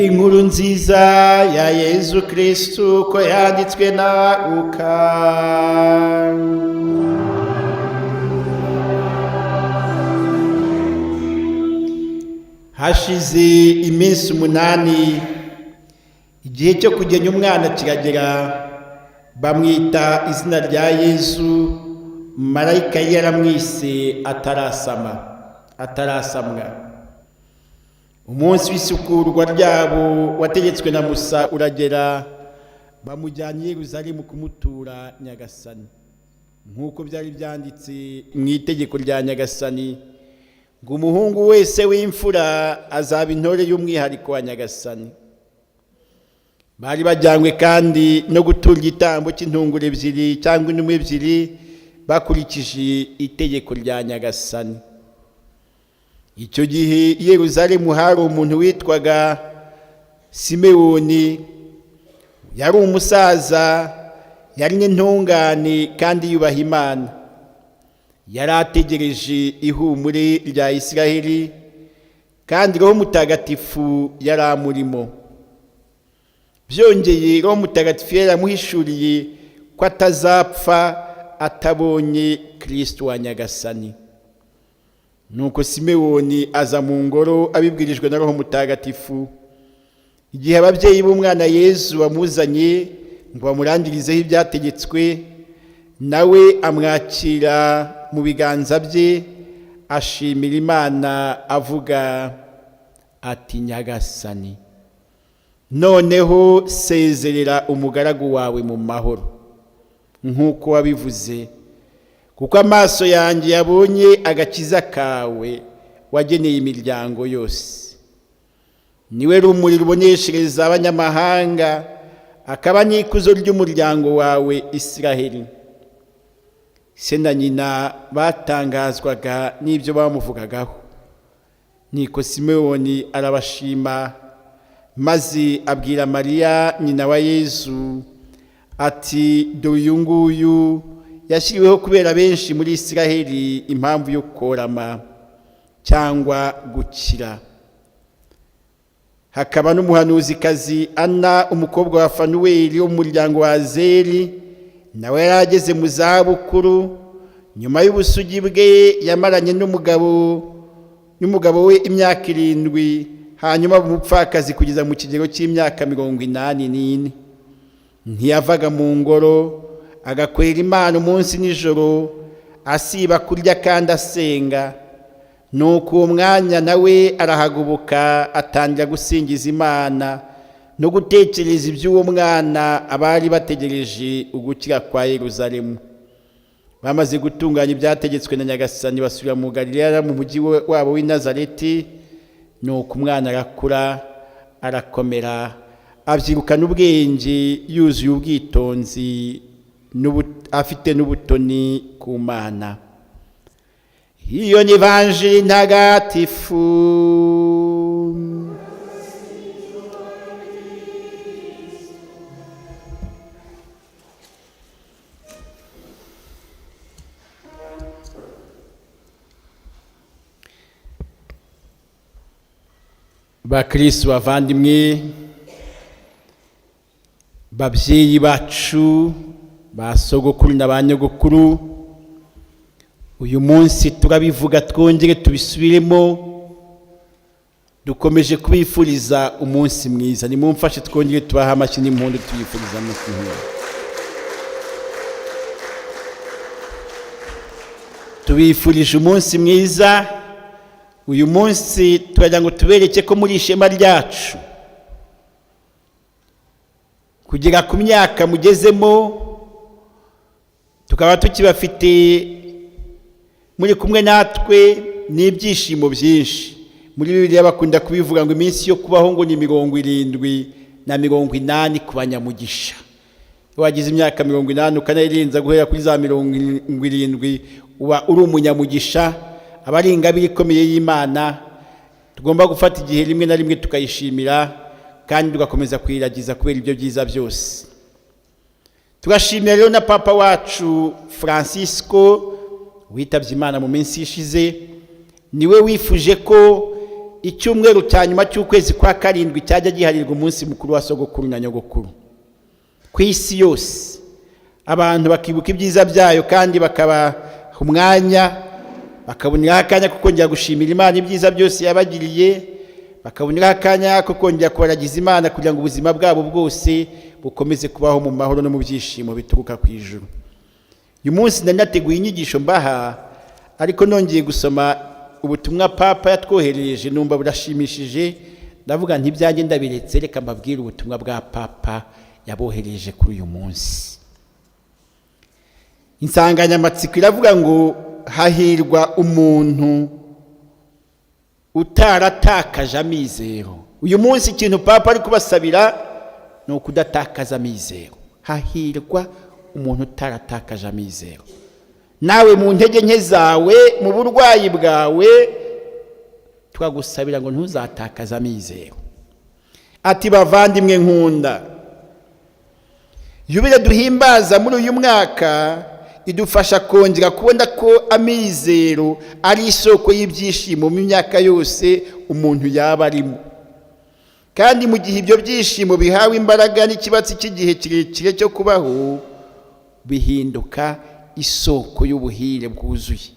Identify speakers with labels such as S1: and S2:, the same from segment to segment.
S1: inkuru nziza ya Yezu Kristu ko yanditswe na Luka. Hashize iminsi 8 igihe cyo kugenya umwana kiragera, bamwita izina rya Yezu. Marayika yaramwise atarasamwa. Umunsi w'isukurwa ryabo wategetswe na Musa uragera, bamujyanye i Yerusalemu kumutura Nyagasani, nk'uko byari byanditse mu itegeko rya Nyagasani ngo umuhungu wese w'imfura azaba intore y'umwihariko wa Nyagasani. Bari bajyanywe kandi no gutura igitambo cy'intungure 2 cyangwa intumwe 2 bakurikije itegeko rya Nyagasani. Icyo gihe i Yerusalemu hari umuntu witwaga Simewoni. Yari umusaza, yari n'intungane kandi yubaha Imana. Yari ategereje ihumure rya Isiraheli, kandi Roho Mutagatifu yari amurimo. Byongeye Roho Mutagatifu yaramuhishuriye ko atazapfa atabonye Kristo wa Nyagasani. Nuko Simewoni aza mu ngoro abibwirijwe na Roho Mutagatifu. Igihe ababyeyi b'umwana Yezu bamuzanye ngo bamurangirizeho ibyategetswe, nawe amwakira mu biganza bye, ashimira Imana avuga ati, Nyagasani, noneho sezerera umugaragu wawe mu mahoro nk'uko wabivuze, kuko amaso yanjye yabonye agakiza kawe wageneye imiryango yose. Niwe rumuri ruboneshereza abanyamahanga, akaba n'ikuzo ry'umuryango wawe Isiraheli. Se na nyina batangazwaga n'ibyo bamuvugagaho. Niko Simewoni arabashima, maze abwira Mariya nyina wa Yezu ati, dore uyu nguyu yashyiriweho kubera benshi muri Isiraheli impamvu yo korama cyangwa gukira. Hakaba n'umuhanuzikazi Ana, umukobwa wa Fanuweli wo mu muryango wa Azeri, nawe yarageze mu zabukuru. Nyuma y'ubusugi bwe yamaranye n'umugabo we imyaka 7, hanyuma umupfakazi kugeza mu kigero cy'imyaka 84. Ntiyavaga mu ngoro, agakwera Imana umunsi nijoro, asiba kurya kandi asenga. Nuko uwo mwanya nawe arahagubuka, atangira gusingiza Imana no gutekereza iby'uwo mwana abari bategereje ugukira kwa Yerusalemu. Bamaze gutunganya ibyategetswe na Nyagasani, basubira mu Galilaya mu mujyi wabo w'i Nazareti. Nuko umwana arakura, arakomera, abyirukana ubwenge, yuzuye ubwitonzi, afite n'ubutoni ku Mana. Iyo ni Evanjili ntagatifu. Bakristo bavandimwe, babyeyi bacu, basogokuru na banyogokuru, uyu munsi turabivuga twongere tubisubiremo, dukomeje kubifuriza umunsi mwiza. Nimumfashe twongere tubaha amashyi n'impundu tuyifuriza umunsi mwiza. Tubifurije umunsi mwiza. Uyu munsi turagira ngo tubereke ko muri ishema ryacu, kugera ku myaka mugezemo, tukaba tukibafite muri kumwe natwe n'ibyishimo byinshi. Muri Bibiliya bakunda kubivuga ngo iminsi yo kubaho ngo ni 70 na 80 ku banyamugisha. Wagize imyaka 80 ukanayirenza guhera kuri za 70, uba uri umunyamugisha. Abari ingabire ikomeye y'Imana, tugomba gufata igihe rimwe na rimwe tukayishimira kandi tugakomeza kwiragiza kubera ibyo byiza byose. Tugashimira rero na Papa wacu Francisco witabye Imana mu minsi ishize. Niwe wifuje ko icyumweru cya nyuma cy'ukwezi kwa karindwi cyajya giharirwa umunsi mukuru wa sogokuru na nyogokuru. Ku isi yose abantu bakibuka ibyiza byayo kandi bakabaha umwanya, bakaboneraho akanya ko kongera gushimira Imana ibyiza byose yabagiriye, bakaboneraho akanya ko kongera kubaragiza Imana kugira ngo ubuzima bwabo bwose bukomeze kubaho mu mahoro no mu byishimo bituruka ku ijuru. Uyu munsi nari nateguye inyigisho mbaha, ariko nongeye gusoma ubutumwa Papa yatwoherereje numva burashimishije, ndavuga nti ibyanjye ndabiretse, reka mbabwire ubutumwa bwa Papa yabohereje kuri uyu munsi. Insanganyamatsiko iravuga ngo hahirwa umuntu utaratakaje amizero. Uyu munsi ikintu Papa ari kubasabira ni ukudatakaza amizero. Hahirwa umuntu utaratakaje amizero. Nawe mu ntege nke zawe, mu burwayi bwawe, twagusabira ngo ntuzatakaze amizero. Ati bavandimwe nkunda, yubile duhimbaza muri uyu mwaka idufasha kongera kubona ko amizero ari isoko y'ibyishimo mu myaka yose umuntu yaba arimo. Kandi mu gihe ibyo byishimo bihawe imbaraga n'ikibatsi cy'igihe kirekire cyo kubaho, bihinduka isoko y'ubuhire bwuzuye.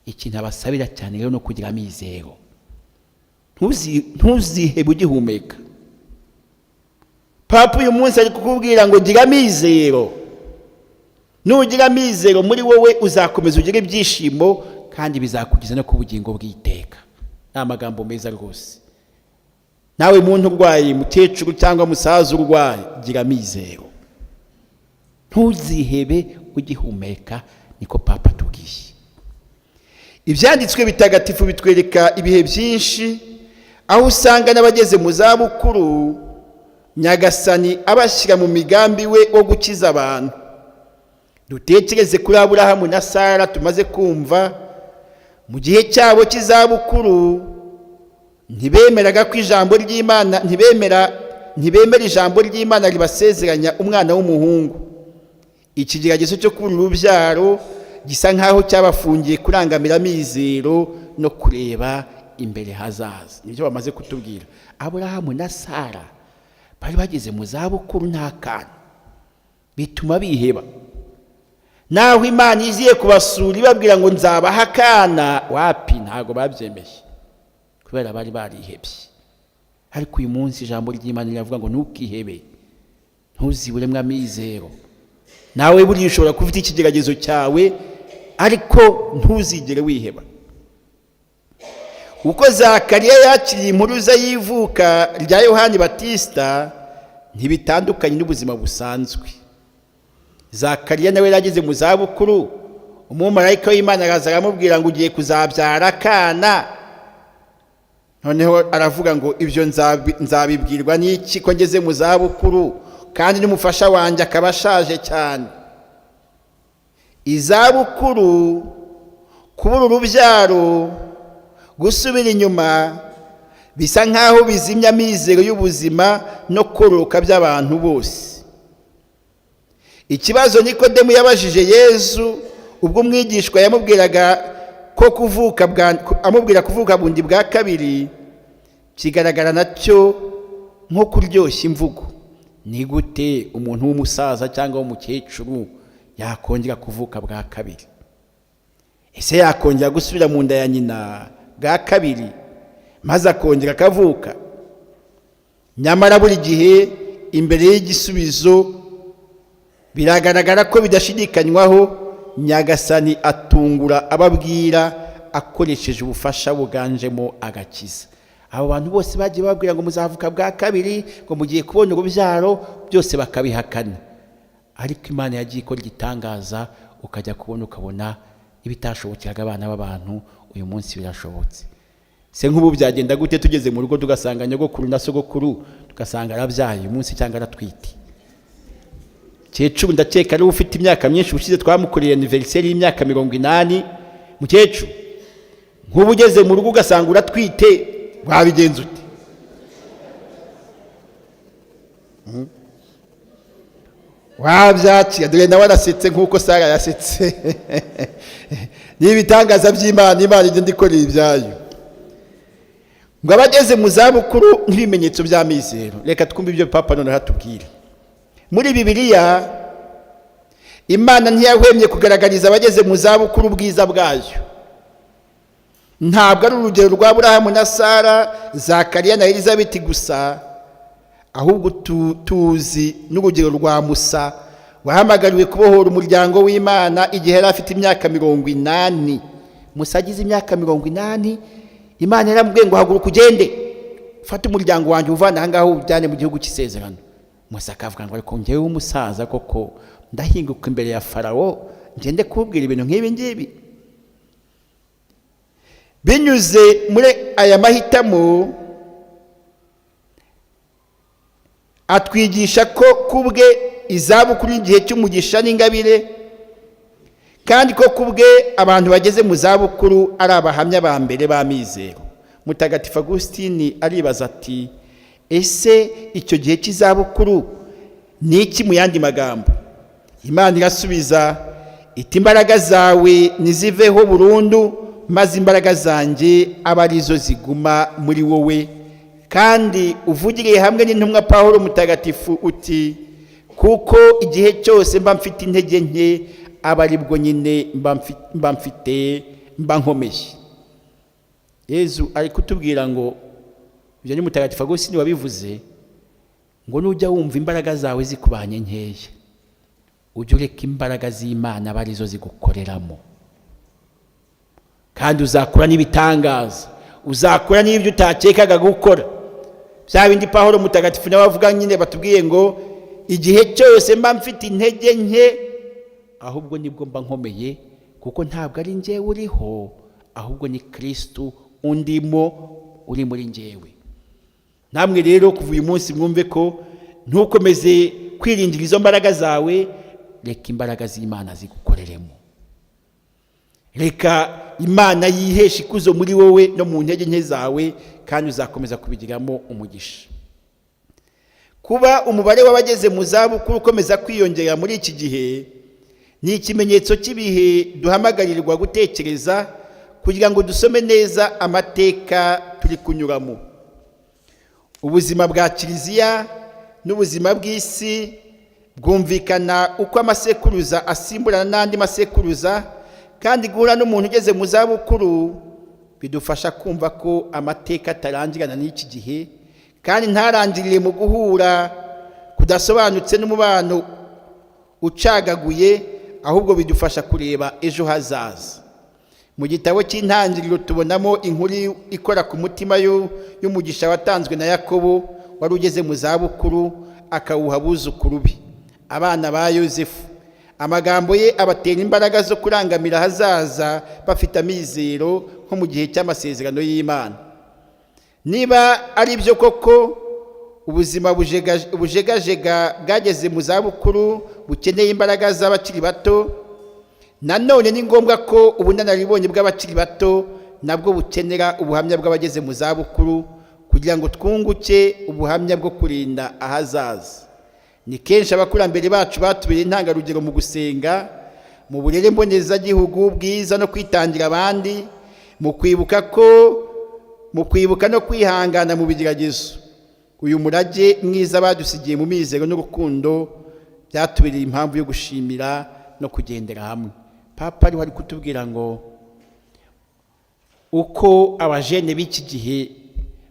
S1: Ikintu abasabira cyane rero no kugira amizero. Ntuzihebe ugihumeka. Papa uyu munsi ari kukubwira ngo gira amizero. Nugira amizero muri wowe uzakomeza ugira ibyishimo kandi bizakugeza no ku bugingo bw'iteka. Ni amagambo meza rwose. Nawe muntu urwaye, mukecuru cyangwa musaza urwaye, gira amizero. Ntuzihebe ugihumeka, niko Papa tubwiye. Ibyanditswe bitagatifu bitwereka ibihe byinshi aho usanga n'abageze mu zabukuru Nyagasani abashyira mu migambi we wo gukiza abantu. Dutekereze kuri Aburahamu na Sara tumaze kumva. Mu gihe cyabo cy'izabukuru ntibemeraga ko ijambo ry'Imana ntibemera ijambo ry'Imana ribasezeranya umwana w'umuhungu. Ikigeragezo cyo kubura urubyaro gisa nkaho cyabafungiye kurangamira amizero no kureba imbere hazaza. Nibyo bamaze kutubwira. Aburahamu na Sara bari bageze mu zabukuru nta kana, bituma biheba. Naho Imana iziye kubasura ibabwira ngo nzabaha akana, wapi, ntago babyemeye kubera bari barihebye. Ariko uyu munsi ijambo ry'Imana riravuga ngo ntukihebe, ntuziburemwe amizero. Nawe buriya ushobora kufite ikigeragezo cyawe, ariko ntuzigere wiheba. Uko Zakariya yakiriye impuruza y'ivuka rya Yohani Batista ntibitandukanye n'ubuzima busanzwe. Zakariya nawe yageze mu zabukuru, umumarayika w'Imana araza aramubwira ngo ugiye kuzabyara akana. Noneho aravuga ngo ibyo nzabibwirwa n'iki ko ngeze mu zabukuru kandi n'umufasha wanjye akaba ashaje cyane. Izabukuru, kubura urubyaro, gusubira inyuma, bisa nkaho bizimya amizero y'ubuzima no kororoka by'abantu bose. Ikibazo Nikodemu yabajije Yesu ubwo umwigishwa yamubwiraga ko kuvuka bundi bwa kabiri, kigaragara nacyo nko kuryoshya imvugo. Ni gute umuntu w'umusaza cyangwa w'umukecuru yakongera kuvuka bwa kabiri? Ese yakongera gusubira mu nda ya nyina bwa kabiri maze akongera akavuka? Nyamara buri gihe imbere y'igisubizo biragaragara ko bidashidikanywaho Nyagasani atungura ababwira akoresheje ubufasha buganjemo agakiza. Abo bantu bose bagiye babwira ngo muzavuka bwa kabiri, ngo mugiye kubona urubyaro, byose bakabihakana. Ariko Imana yagiye ikora igitangaza, ukajya ukabona ibitashobokeraga abana b'abantu uyu munsi birashobotse. Se nk'ubu byagenda gute tugeze mu rugo tugasanga nyogokuru na sogokuru tugasanga arabyaye uyu munsi cyangwa aratwite? Mukecuru ndakeka ari ufite imyaka myinshi, ushize twamukoreye anniversaire y'imyaka 80. Mukecuru nk'ubu ugeze mu rugo ugasanga uratwite, wabigenza ute? Wabyakira? Dore nawe arasetse nk'uko Sara yasetse. Ni ibitangaza by'Imana, Imana igenda ikorera ibyayo. ngo abageze mu zabukuru nk'ibimenyetso by'amizero. Reka twumve ibyo papa none hatubwira. Muri Bibiliya Imana ntiyahwemye kugaragariza abageze mu zabukuru ubwiza bwayo. Ntabwo ari urugero rwa Aburahamu na Sara, Zakariya na Elizabeti gusa, ahubwo tuzi n'urugero rwa Musa wahamagariwe kubohora umuryango w'Imana igihe yari afite imyaka 80. Musa agize imyaka 80, Imana yaramubwiye ngo haguruka ugende fata umuryango wanjye uvana aha ngaho ujyane mu gihugu cy'isezerano. Musa akavuga ngo ariko njyewe umusaza koko ndahinguka imbere ya Farawo ngende kubwira ibintu nk'ibi ngibi? Binyuze muri aya mahitamo atwigisha ko kubwe izabukuru igihe cy'umugisha n'ingabire, kandi ko kubwe abantu bageze mu zabukuru ari abahamya ba mbere b'amizero. Mutagatifu Agusitini aribaza ati, ese icyo gihe cy'izabukuru ni iki mu yandi magambo? Imana irasubiza iti, imbaraga zawe niziveho burundu, maze imbaraga zanjye aba arizo ziguma muri wowe. Kandi uvugiriye hamwe n'intumwa Pawulo mutagatifu uti, kuko igihe cyose mba mfite intege nke, aba aribwo nyine mba nkomeye. Yezu ari kutubwira ngo, ibyo ni mutagatifu Agusitini wabivuze, ngo nujya wumva imbaraga zawe zikubanye nkeya, ujye ureka imbaraga z'Imana aba arizo zigukoreramo, kandi uzakora n'ibitangaza, uzakora n'ibyo utakekaga gukora. Bya bindi Pawulo mutagatifu nawe avuga nyine, batubwiye ngo igihe cyose mba mfite intege nke, ahubwo nibwo mba nkomeye, kuko ntabwo ari njyewe uriho, ahubwo ni Kristo undimo uri muri njyewe. Namwe rero kuva uyu munsi mwumve ko ntukomeze kwiringira izo mbaraga zawe, reka imbaraga z'Imana zigukoreremo. Reka Imana yihesha ikuzo muri wowe no mu ntege nke zawe, kandi uzakomeza kubigiramo umugisha. Kuba umubare w'abageze mu zabukuru ukomeza kwiyongera muri iki gihe ni ikimenyetso cy'ibihe duhamagarirwa gutekereza, kugira ngo dusome neza amateka turi kunyuramo. Ubuzima bwa Kiliziya n'ubuzima bw'isi bwumvikana uko amasekuruza asimburana n'andi masekuruza, kandi guhura n'umuntu ugeze mu zabukuru bidufasha kumva ko amateka atarangirana n'iki gihe, kandi ntarangirire mu guhura kudasobanutse n'umubano ucagaguye, ahubwo bidufasha kureba ejo hazaza. Mu gitabo cy'Intangiriro tubonamo inkuru ikora ku mutima y'umugisha watanzwe na Yakobo wari ugeze mu zabukuru, akawuha abuzukuru be, abana ba Yosefu. Amagambo ye abatera imbaraga zo kurangamira hazaza bafite amizero, nko mu gihe cy'amasezerano y'Imana. Niba ari byo koko ubuzima bujegajega bwageze mu zabukuru bukeneye imbaraga z'abakiri bato, nanone ni ngombwa ko ubunararibonye bw'abakiri bato nabwo bukenera ubuhamya bw'abageze mu zabukuru, kugira ngo twunguke ubuhamya bwo kurinda ahazaza. Ni kenshi abakurambere bacu batubereye intangarugero mu gusenga, mu burere mbonezagihugu bwiza no kwitangira abandi, mu kwibuka no kwihangana mu bigeragezo. Uyu murage mwiza badusigiye mu mizero n'urukundo byatubereye impamvu yo gushimira no kugendera hamwe. Papa ari kutubwira ngo uko abajene b'iki gihe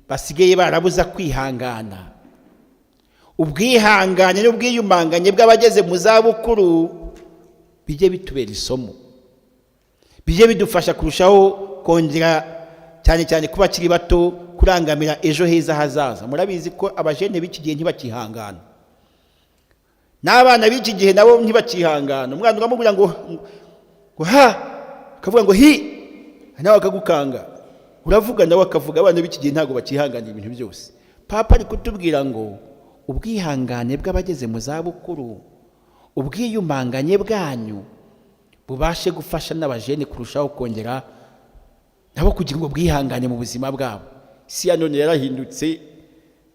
S1: basigaye barabuza kwihangana, ubwihangane n'ubwiyumanganye bw'abageze mu zabukuru bijye bitubera isomo, bijye bidufasha kurushaho kongera cyane cyane kuba bakiri bato kurangamira ejo heza hazaza. Murabizi ko abajene b'iki gihe ntibakihangana, n'abana b'iki gihe nabo ntibakihangana. Umwana uramubwira ngo ha, akavuga ngo hi, nawe akagukanga, uravuga nawe akavuga. Abana b'iki gihe ntabwo bakihanganira ibintu byose. Papa ari kutubwira ngo ubwihangane bw'abageze mu zabukuru, ubwiyumanganye bwanyu bubashe gufasha n'abajene kurushaho kongera nabo kugira ngo bwihangane mu buzima bwabo. Isi ya none yarahindutse,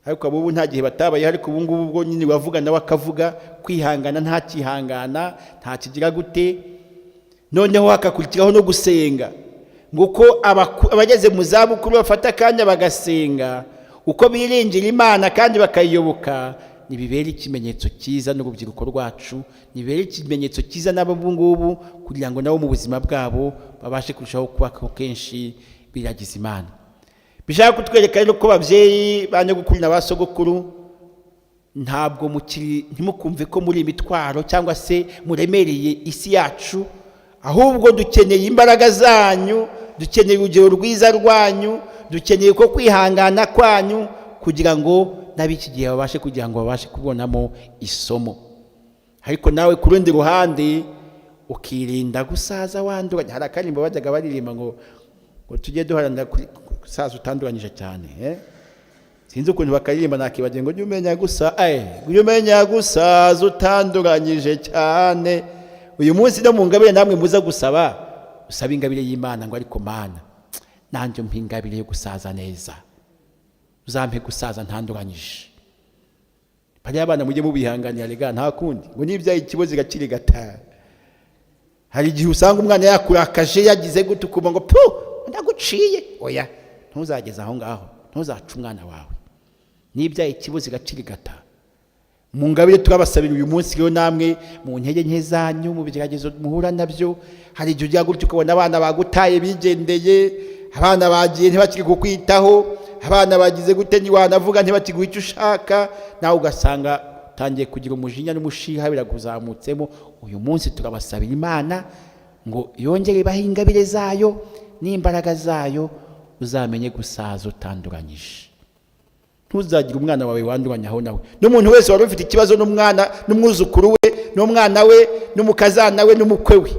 S1: ariko abo nta gihe batabaye, ariko ubu ngubu bwo nyine bavuga nawe akavuga, kwihangana nta kihangana, nta kigira gute, noneho hakakurikiraho no gusenga. nguko abageze mu zabukuru bafata akanya bagasenga, uko biringira Imana kandi bakayiyoboka, nibibera ikimenyetso cyiza n'urubyiruko rwacu, nibibera ikimenyetso cyiza n'abo ngubu, kugira ngo nabo mu buzima bwabo babashe kurushaho kuba kenshi biragiza Imana. Bishaka kutwereka rero ko ababyeyi ba nyogokuru na ba sogokuru ntabwo ntimukumve ko muri imitwaro cyangwa se muremereye isi yacu, ahubwo dukeneye imbaraga zanyu, dukeneye urugero rwiza rwanyu, dukeneye ko kwihangana kwanyu, kugira ngo n'ab'iki gihe babashe kugira ngo babashe kubonamo isomo. Ariko nawe ku rundi ruhande ukirinda gusaza wanduranya. Hari akarimbo bajyaga baririmba ngo tujye duharanira gusaza utanduranyije cyane. Sinzi ukuntu bakaririmba, nakibagiye ngo umenya gusaza utanduranyije cyane. Uyu munsi no mu ngabire namwe muza usaba ingabire y'Imana, ngo ariko Mana nanjye mpa ingabire yo gusaza neza, uzampe gusaza ntanduranyije. Bariya abana mujye mubihanganira rega, nta kundi ngo n'ibyaye ikibozi gakiri gata. Hari igihe usanga umwana yakurakaje yagize gute ukumva ngo ndaguciye. Oya, ntuzageze aho ngaho, ntuzaca umwana wawe. N'ibyaye ikibozi gakiri gata. Mu ngabire turabasabira uyu munsi rero namwe mu ntege nke zanyu, mu bigeragezo muhura nabyo, hari igihe ujya gutyo ukabona abana bagutaye bigendeye, abana bagiye ntibakiri kukwitaho, abana bagize gute ntiwanavuga ntibakiguha icyo ushaka, nawe ugasanga utangiye kugira umujinya n'umushiha birakuzamutsemo. Uyu munsi turabasabira Imana ngo yongere ibahe ingabire zayo n'imbaraga zayo, uzamenye gusaza utanduranyije. Ntuzagira umwana wawe wanduranya aho nawe. N'umuntu wese wari ufite ikibazo n'umwana n'umwuzukuru we n'umwana we n'umukazana we n'umukwe we,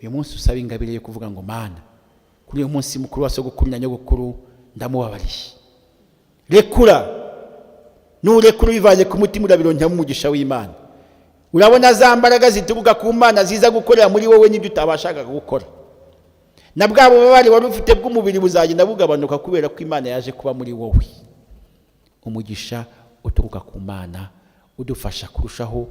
S1: uyu munsi usaba ingabire yo kuvuga ngo Mana, kuri uyu munsi mukuru wa sogokuru na nyogokuru ndamubabariye. Rekura, nurekura bivanye ku mutima urabironkera umugisha w'Imana. Urabona za mbaraga zituruka ku Mana ziza gukorera muri wowe n'ibyo utabashaga gukora. Na bwabo babari wari ufite bw'umubiri buzagenda bugabanuka kubera ko Imana yaje kuba muri wowe. Umugisha uturuka ku Mana udufasha kurushaho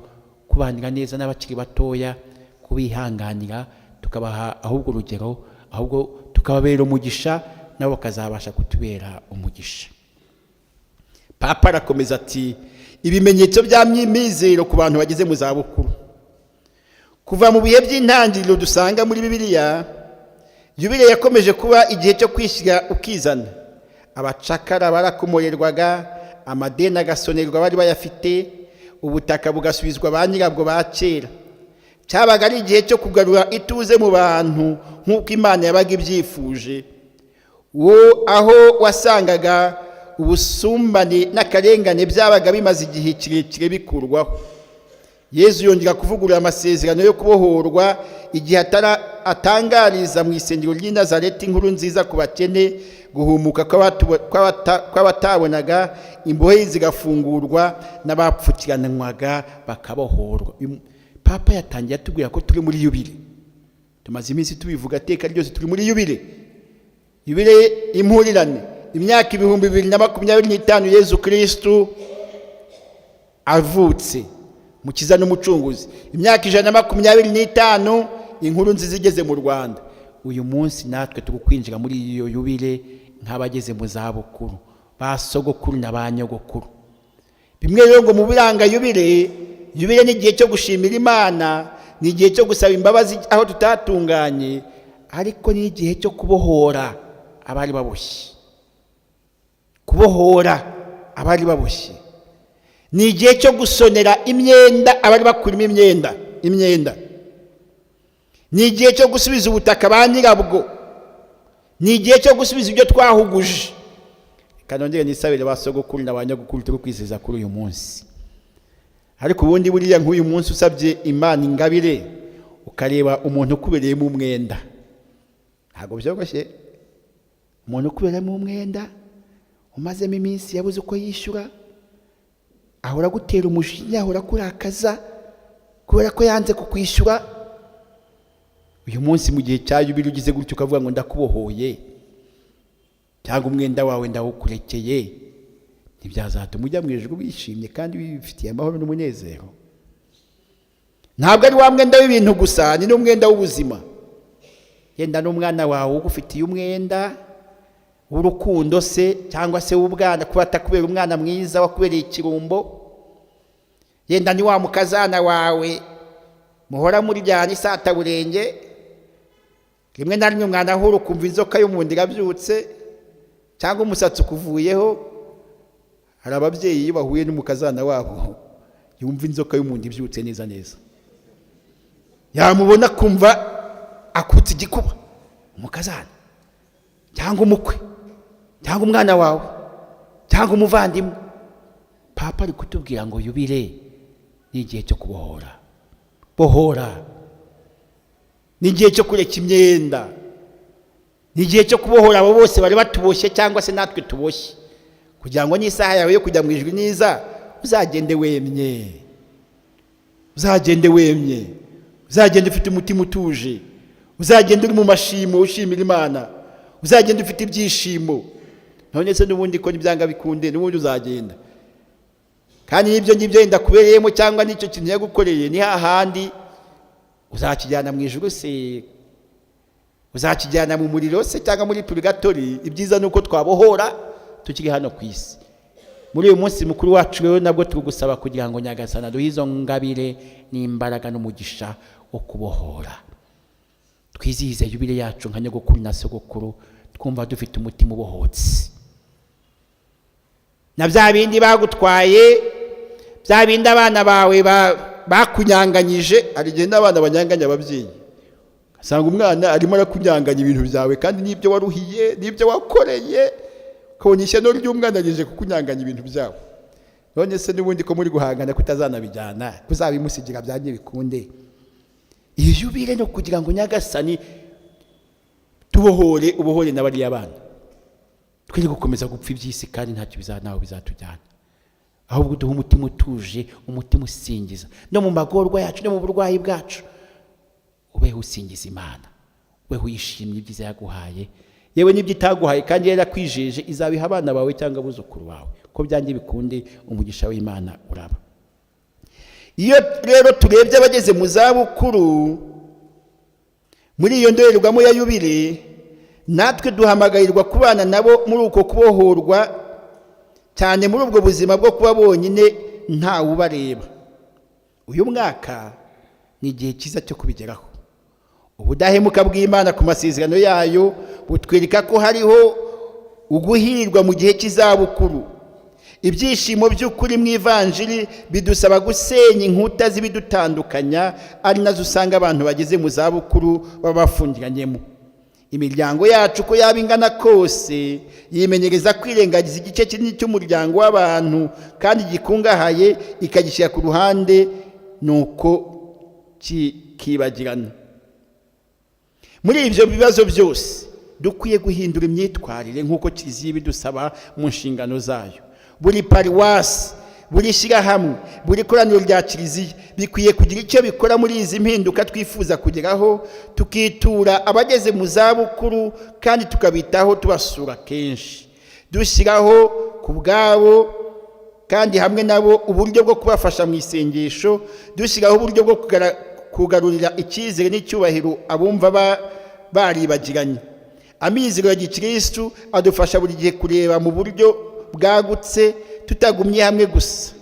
S1: kubanira neza n'abakiri batoya, kubihanganira, tukabaha ahubwo urugero, ahubwo tukababera umugisha, nabo bakazabasha kutubera umugisha. Papa arakomeza ati, ibimenyetso by'imyizero ku bantu bageze mu zabukuru. Kuva mu bihe by'intangiriro dusanga muri Bibiliya, Yubile yakomeje kuba igihe cyo kwishyira ukizana. Abacakara barakomorerwaga, amadeni agasonerwa bari bayafite, ubutaka bugasubizwa ba nyirabwo ba kera. Cyabaga ari igihe cyo kugarura ituze mu bantu nk'uko Imana yabaga ibyifuje. Aho wasangaga ubusumbane n'akarengane byabaga bimaze igihe kirekire bikurwaho. Yesu yongera kuvugurura amasezerano yo kubohorwa igihe atangariza mu isengero ry'i Nazareti inkuru nziza ku bakene, guhumuka kw'abatabonaga, imbohe zigafungurwa, n'abapfukiranwaga bakabohorwa. Papa yatangiye atubwira ko turi muri Yubile. Tumaze iminsi tubivuga ateka ryose turi muri Yubile. Yubile impurirane, imyaka 2025 Yesu Kristo avutse, mukiza n'umucunguzi. Imyaka 125 inkuru nziza igeze mu Rwanda. Uyu munsi natwe tugukwinjira muri iyo Yubile nk'abageze mu zabukuru, ba sogokuru na ba nyogokuru. Bimwe rero ngo mu biranga Yubile ni igihe cyo gushimira Imana, ni igihe cyo gusaba imbabazi aho tutatunganye, ariko ni igihe cyo kubohora abari baboshye. Kubohora abari baboshye. Ni igihe cyo gusonera imyenda abari bakurimo imyenda. Ni igihe cyo gusubiza ubutaka ba nyirabwo. Ni igihe cyo gusubiza ibyo twahuguje. Kanongera nisabire ba sogokuru na ba nyogokuru turi kwizeza kuri uyu munsi. Ariko ubundi buriya nk'uyu munsi usabye Imana ingabire, ukareba umuntu ukubereyemo umwenda, ntabwo byoroshye. Umuntu ukubereyemo umwenda umazemo iminsi yabuze uko yishyura, ahora gutera umujinya, ahora kurakaza kubera ko yanze kukwishyura. Uyu munsi mu gihe cya Yubile ugize gutyo ukavuga ngo ndakubohoye, cyangwa umwenda wawe ndawukurekeye, ntibyazatuma ujya mu ijuru bishimye kandi bifitiye amahoro n'umunezero. Ntabwo ari wa mwenda w'ibintu gusa, ni n'umwenda w'ubuzima. yenda n'umwana wawe ugufitiye umwenda w'urukundo se cyangwa se w'ubwana, kuba atakubera umwana mwiza wakubereye ikirumbo. Yenda ni wa mukazana wawe muhora muri byana isataburenge, rimwe na rimwe umwana ahura ukumva inzoka yo mu nda irabyutse cyangwa umusatsi ukuvuyeho. Hari ababyeyi iyo bahuye n'umukazana wabo yumva inzoka yo mu nda ibyutse neza neza, yamubona kumva akutse igikuba. Umukazana cyangwa umukwe cyangwa umwana wawe cyangwa umuvandimwe. Papa ari kutubwira ngo yubile ni igihe cyo kubohora. Bohora ni igihe cyo kureka imyenda, ni igihe cyo kubohora abo bose bari batuboshye cyangwa se natwe tuboshye, kugira ngo n'isaha yawe yo kujya mu ijuru niza uzagende wemye, uzagende wemye, uzagende ufite umutima utuje, uzagende uri mu mashimo ushimira Imana, uzagende ufite ibyishimo. None se n'ubundi ko nibyanga bikunde n'ubundi uzagenda, kandi n'ibyo ngibyo yenda kubereyemo cyangwa n'icyo kintu yagukoreye ni hahandi uzakijyana mu ijuru se, uzakijyana mu muriro se cyangwa muri purgatori. Ibyiza nuko twabohora tukiri hano ku isi. Muri uyu munsi mukuru wacu rero nabwo tugusaba kugira ngo Nyagasana duhe izo ngabire n'imbaraga n'umugisha wo kubohora. Twizihize yubile yacu nka nyogokuru na sogokuru twumva dufite umutima ubohotse. Na bya bindi bagutwaye, bya bindi abana bawe bakunyanganyije. Ari igihe n'abana banyanganya ababyeyi, asanga umwana arimo arakunyanganya ibintu byawe kandi n'ibyo waruhiye n'ibyo wakoreye, ukabona ishyano ry'umwana rije kukunyanganya ibintu byawe. None se n'ubundi ko muri guhangana kutazanabijyana kuzabimusigira byanjye bikunde. Iyo yubile no kugira ngo Nyagasani tubohore, ubohore n'abariya bana, twere gukomeza gupfa iby'isi kandi ntacyo bizanaho bizatujyana, ahubwo duhe umutima utuje, umutima usingiza. No mu magorwa yacu no mu burwayi bwacu ubeho usingiza Imana, ubeho uyishimye ibyiza yaguhaye, yewe n'ibyo itaguhaye kandi yarakwijeje izabiha abana bawe cyangwa abuzukuru bawe. Ko byanjye bikunde umugisha w'Imana uraba. Iyo rero turebye abageze mu zabukuru muri iyo ndorerwamo ya yubile, natwe duhamagarirwa kubana nabo muri uko kubohorwa, cyane muri ubwo buzima bwo kuba bonyine nta ubareba. Uyu mwaka ni igihe cyiza cyo kubigeraho. Ubudahemuka bw'Imana ku masezerano yayo butwereka ko hariho uguhirwa mu gihe cy'izabukuru. Ibyishimo by'ukuri mu ivanjiri bidusaba gusenya inkuta z'ibidutandukanya, ari nazo usanga abantu bageze mu zabukuru baba bafungiranyemo. Imiryango yacu ko yaba ingana kose yimenyereza kwirengagiza igice kinini cy'umuryango w'abantu kandi gikungahaye ikagishyira ku ruhande, nuko kibagirana. Muri ibyo bibazo byose dukwiye guhindura imyitwarire nk'uko Kiliziya bidusaba mu nshingano zayo. Buri paruwasi, buri shyirahamwe, buri koraniro rya Kiliziya bikwiye kugira icyo bikora muri izi mpinduka twifuza kugeraho, tukitura abageze mu zabukuru kandi tukabitaho tubasura kenshi, dushyiraho ku bwabo kandi hamwe nabo uburyo bwo kubafasha mu isengesho, dushyiraho uburyo bwo kugarurira icyizere n'icyubahiro abumva baribagiranye. Amizero ya Gikristu adufasha buri gihe kureba mu buryo bwagutse, tutagumye hamwe gusa.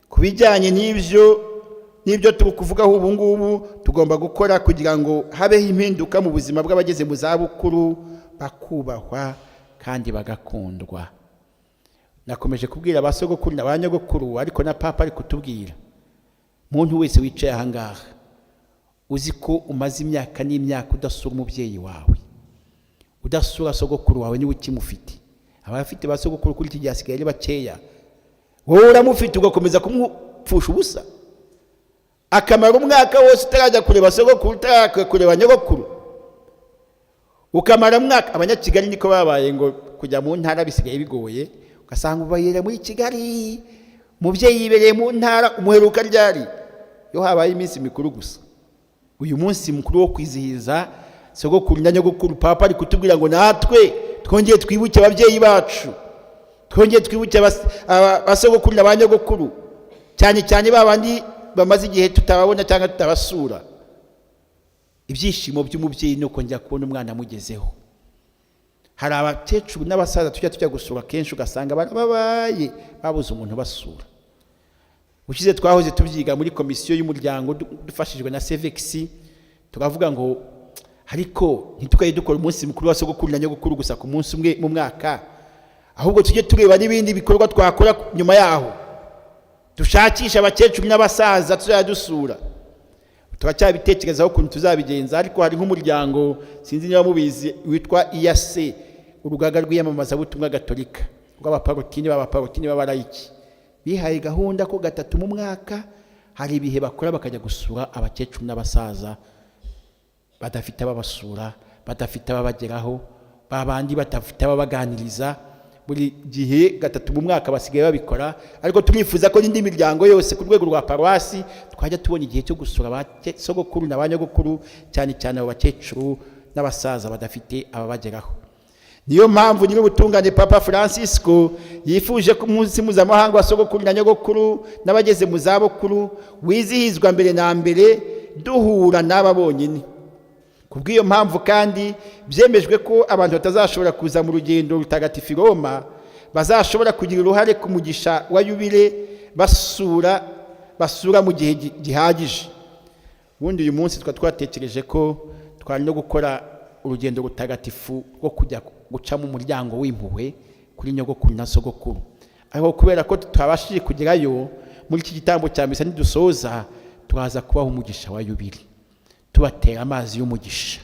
S1: Ku bijyanye n'ibyo turi kuvugaho ubu ngubu, tugomba gukora kugira ngo habeho impinduka mu buzima bw'abageze mu zabukuru, bakubahwa kandi bagakundwa. Nakomeje kubwira abasogokuru na banyogokuru, ariko na Papa ari kutubwira, muntu wese wicaye aha ngaha uzi ko umaze imyaka n'imyaka udasura umubyeyi wawe, udasura sogokuru wawe niwe ukimufite. Abafite basogokuru kuri iki gihe hasigaye ari bakeya, wowe uramufite ugakomeza kumupfusha ubusa, akamara umwaka wose utarajya kureba sogokuru, utarajya kureba nyogokuru, ukamara umwaka. Abanyakigali niko babaye, ngo kujya mu ntara bisigaye bigoye, ugasanga ubayera muri Kigali, umubyeyi yibereye mu ntara, umuheruka ryari yo habaye iminsi mikuru gusa. Uyu munsi mukuru wo kwizihiza sogokuru na nyogokuru, Papa ari kutubwira ngo natwe twongeye twibuke ababyeyi bacu, twongeye twibuke abasogokuru na banyogokuru, cyane cyane babandi bamaze igihe tutababona cyangwa tutabasura. ibyishimo by'umubyeyi ni uko njya kubona umwana amugezeho. Hari abakecuru n'abasaza tujya gusura kenshi ugasanga barababaye babuze umuntu basura. Ushize twahoze tubyiga muri komisiyo y'umuryango dufashijwe na CVX, tukavuga ngo ariko ntitukaye dukora umunsi mukuru wa sogokuru na nyogokuru gusa ku munsi umwe mu mwaka, ahubwo tujye tureba n'ibindi bikorwa twakora nyuma yaho, dushakisha abakecuru n'abasaza tuzadusura. Turacyabitekerezaho ukuntu tuzabigenza, ariko hari nk'umuryango sinzi niba mubizi witwa IAC, urugaga rw'iyamamazabutumwa gatolika rw'abaparotini b'abalayiki, bihaye gahunda ko 3 mu mwaka hari ibihe bakora bakajya gusura abakecuru n'abasaza badafite ababasura, badafite ababageraho, babandi batafite ababaganiriza. Buri gihe 3 mu mwaka basigaye babikora, ariko turifuza ko n'indi miryango yose ku rwego rwa paruwasi twajya tubona igihe cyo gusura abasogokuru n'abanyogokuru, cyane cyane abo bakecuru n'abasaza badafite ababageraho. Niyo mpamvu nyir'ubutungane Papa Francisco yifuje ko umunsi mpuzamahanga wa sogokuru na nyogokuru n'abageze mu zabukuru wizihizwa mbere na mbere duhura n'aba bonyine. Kubw'iyo mpamvu kandi byemejwe ko abantu batazashobora kuza mu rugendo rutagatifu Roma bazashobora kugira uruhare ku mugisha wa yubile basura mu gihe gihagije. Ubundi uyu munsi twatekereje ko twari no gukora urugendo rutagatifu rwo kujya guca mu muryango w'impuhwe kuri nyogokuru na sogokuru, ariko kubera ko tutabashije kugerayo muri iki gitambo cya misa nidusoza turaza kubaho umugisha wa yubile, tubatera amazi y'umugisha,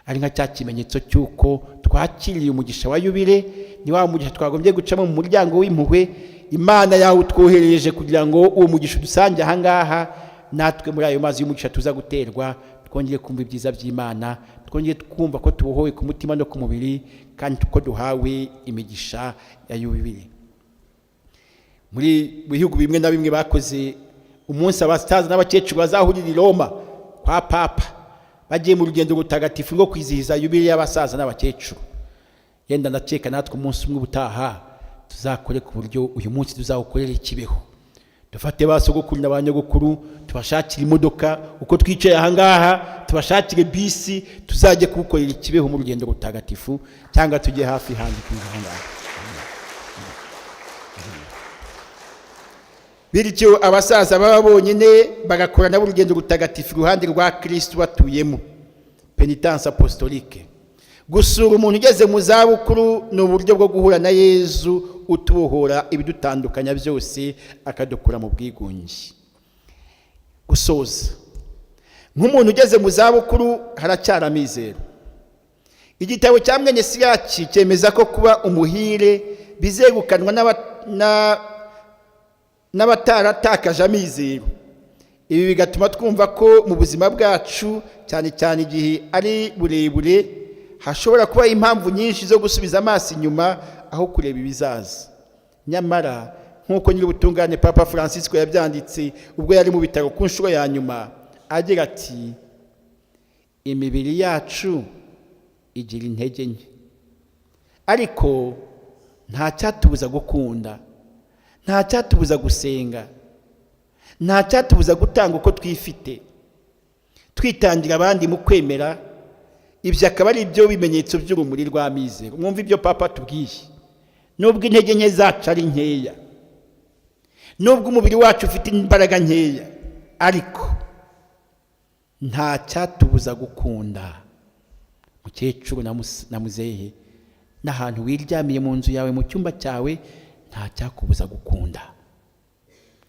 S1: ari nka cya kimenyetso cy'uko twakiriye umugisha wa yubile. Ni wa mugisha twagombye gucamo mu muryango w'impuhwe Imana yawe twohereje kugira ngo uwo mugisha dusange ahangaha, natwe muri ayo mazi y'umugisha tuza guterwa, twongeye kumva ibyiza by'Imana, twongeye kumva ko tubohowe ku mutima no ku mubiri, kandi ko duhawe imigisha ya yubile. Muri bihugu bimwe na bimwe bakoze umunsi abasaza n'abakecuru bazahurira i Roma kwa Papa, bagiye mu rugendo rutagatifu rwo kwizihiza yubile y'abasaza n'abakecuru. Yenda ndakeka natwe umunsi umwe ubutaha tuzakore ku buryo uyu munsi tuzawukorera Kibeho, dufate basogokuru n'abanyogokuru, tubashakire imodoka uko twicaye ahangaha, tubashakire bisi tuzajye kugukorera Kibeho mu rugendo rutagatifu, cyangwa tujye hafi handi ahangaha. Bityo abasaza baba bonyine bagakora nabo urugendo rutagatifu iruhande rwa Kristo batuyemo, penitence apostolique. Gusura umuntu ugeze mu zabukuru ni uburyo bwo guhura na Yezu utubohora ibidutandukanya byose akadukura mu bwigunge. Gusoza, nk'umuntu ugeze mu zabukuru haracyari amizero. Igitabo cya Mwene Siraki cyemeza ko kuba umuhire bizegukanwa n'abataratakaje amizero. Ibi bigatuma twumva ko mu buzima bwacu, cyane cyane igihe ari burebure, hashobora kuba impamvu nyinshi zo gusubiza amaso inyuma aho kureba ibizaza. Nyamara nk'uko nyir'ubutungane Papa Francisco yabyanditse ubwo yari mu bitaro ku nshuro ya nyuma, agira ati imibiri yacu igira intege nke, ariko nta cyatubuza gukunda, nta cyatubuza gusenga, nta cyatubuza gutanga uko twifite, twitangira abandi mu kwemera. Ibyo akaba ari byo bimenyetso by'urumuri rw'amizero. Mwumva ibyo Papa tubwiye, nubwo intege nke zacu ari nkeya, nubwo umubiri wacu ufite imbaraga nkeya, ariko nta cyatubuza gukunda. Mukecuru na muzehe, n'ahantu wiryamiye mu nzu yawe, mu cyumba cyawe, nta cyakubuza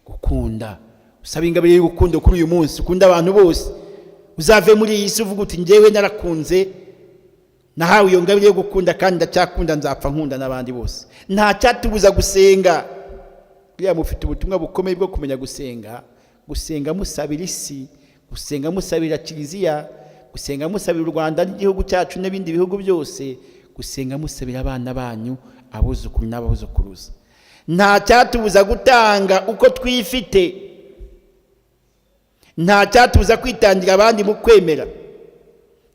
S1: gukunda. Usaba ingabire y'urukundo kuri uyu munsi, ukunda abantu bose, uzave muri iyi si uvuga uti njyewe narakunze, nahawe iyo ngabire yo gukunda, kandi ndacyakunda, nzapfa nkunda n'abandi bose. Nta cyatubuza gusenga. Buriya mufite ubutumwa bukomeye bwo kumenya gusenga musabira isi, gusenga musabira Kiliziya, gusenga musabira u Rwanda n'igihugu cyacu n'ibindi bihugu byose, gusenga musabira abana banyu, abuzukuru n'ababuzukuruza. Nta cyatubuza gutanga uko twifite, nta cyatubuza kwitangira abandi mu kwemera.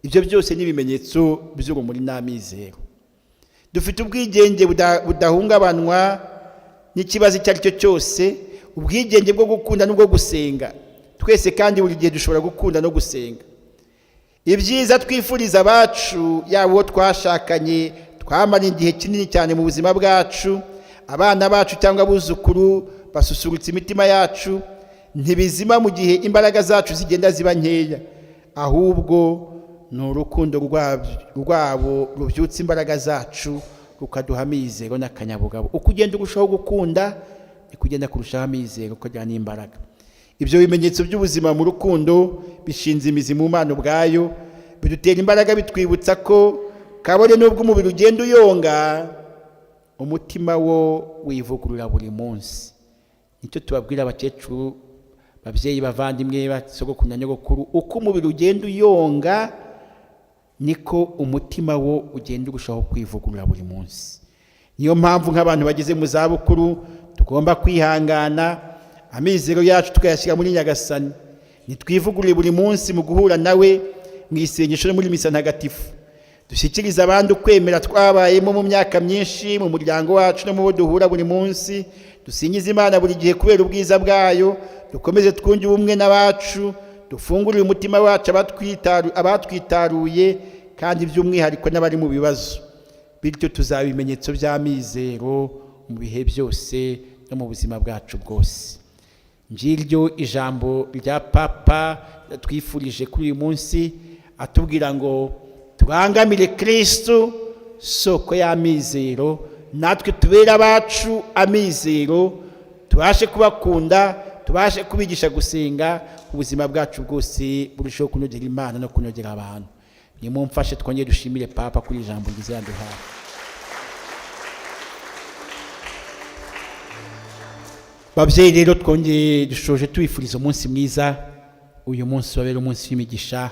S1: Ibyo byose ni ibimenyetso by'urumuri n'amizero. Dufite ubwigenge budahungabanwa n'ikibazo icyo ari cyo cyose, ubwigenge bwo gukunda n'ubwo gusenga. Twese kandi buri gihe dushobora gukunda no gusenga. ibyiza twifuriza abacu, yaba uwo twashakanye twamara igihe kinini cyane mu buzima bwacu, abana bacu cyangwa abuzukuru basusurutsa imitima yacu, ntibizima mu gihe imbaraga zacu zigenda ziba nkeya, ahubwo ni urukundo rwabo rubyutsa imbaraga zacu, rukaduha amizero n'akanyabugabo. uko ugenda urushaho gukunda ni kugenda kurushaho amizero, ukagira n'imbaraga. ibyo bimenyetso by'ubuzima mu rukundo bishinze imizi mu Mana ubwayo, bidutera imbaraga, bitwibutsa ko kabone n'ubwo umubiri ugenda uyonga, umutima wo wivugurura buri munsi. nicyo tubabwira abakecuru, babyeyi, bavandimwe, basogokuru na nyogokuru, uko umubiri ugenda uyonga niko umutima wo ugenda urushaho kwivugurura buri munsi. niyo mpamvu nk'abantu bageze mu zabukuru tugomba kwihangana, amizero yacu tukayashyira muri Nyagasani, nitwivugurure buri munsi mu guhura nawe mu isengesho no muri misa ntagatifu. dushyikirize abandi ukwemera twabayemo mu myaka myinshi mu muryango wacu no mu bo duhura buri munsi. dusingize Imana buri gihe kubera ubwiza bwayo. dukomeze twunge ubumwe n'abacu, dufungurire umutima wacu abatwitaruye, kandi by'umwihariko n'abari mu bibazo. bityo tuzaba ibimenyetso by'amizero mu bihe byose no mu buzima bwacu bwose. ngiryo ijambo rya Papa twifurije kuri uyu munsi, atubwira ngo turangamire Kristo, soko y'amizero, natwe tubere abacu amizero, tubashe kubakunda, tubashe kubigisha gusenga, ubuzima bwacu bwose burushaho kunogera Imana no kunogera abantu. nimumfashe twongere dushimire Papa kuri ijambo ryiza yaduhaye. babyeyi rero, twongeye dushoje tubifuriza umunsi mwiza. uyu munsi wabera umunsi w'imigisha,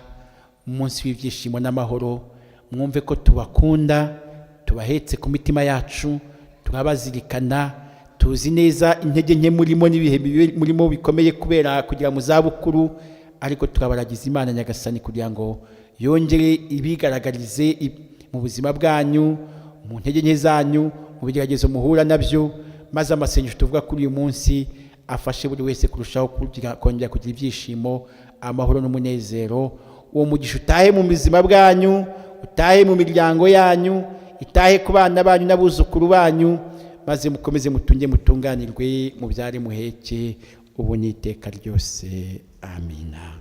S1: umunsi w'ibyishimo n'amahoro. mwumve ko tubakunda, tubahetse ku mitima yacu, turabazirikana, tuzi neza intege nke murimo n'ibihe murimo bikomeye kubera kugira mu zabukuru, ariko turabaragiza Imana Nyagasani kugira ngo yongere ibigaragarize mu buzima bwanyu, mu ntege nke zanyu, mu bigeragezo muhura nabyo, maze amasengesho tuvuga kuri uyu munsi afashe buri wese kurushaho kongera kugira ibyishimo, amahoro n'umunezero. uwo mugisha utahe mu buzima bwanyu, utahe mu miryango yanyu, itahe ku bana banyu n'abuzukuru banyu, maze mukomeze mutunge mutunganirwe, mubyare muheke ubu n'iteka ryose. amina.